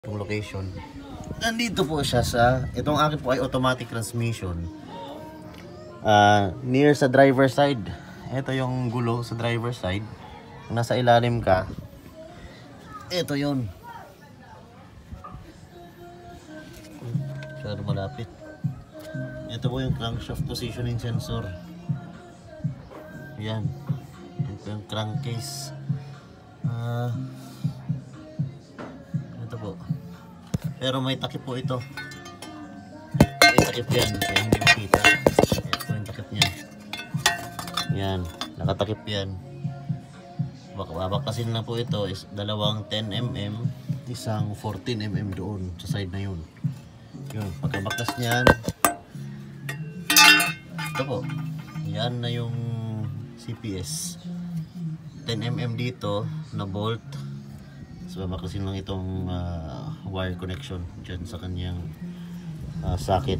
Itong location. Nandito po siya sa, itong akin po ay automatic transmission. Near sa driver side. Ito yung gulo sa driver side. Kung nasa ilalim ka, ito yun. Masyado malapit. Ito po yung crankshaft positioning sensor. Yan. Ito yung crankcase. Ito po. Pero may takip po ito. May takip yan. Kaya hindi makita. Ito po yung takip niya. Yan. Nakatakip yan. Babakasin na po ito is dalawang 10mm. Isang 14mm doon sa side na yun. Yun. Pagkabakas niyan. Ito po. Yan na yung CPS. 10mm dito na bolt. So babakasin lang itong wire connection dyan sa kanyang socket.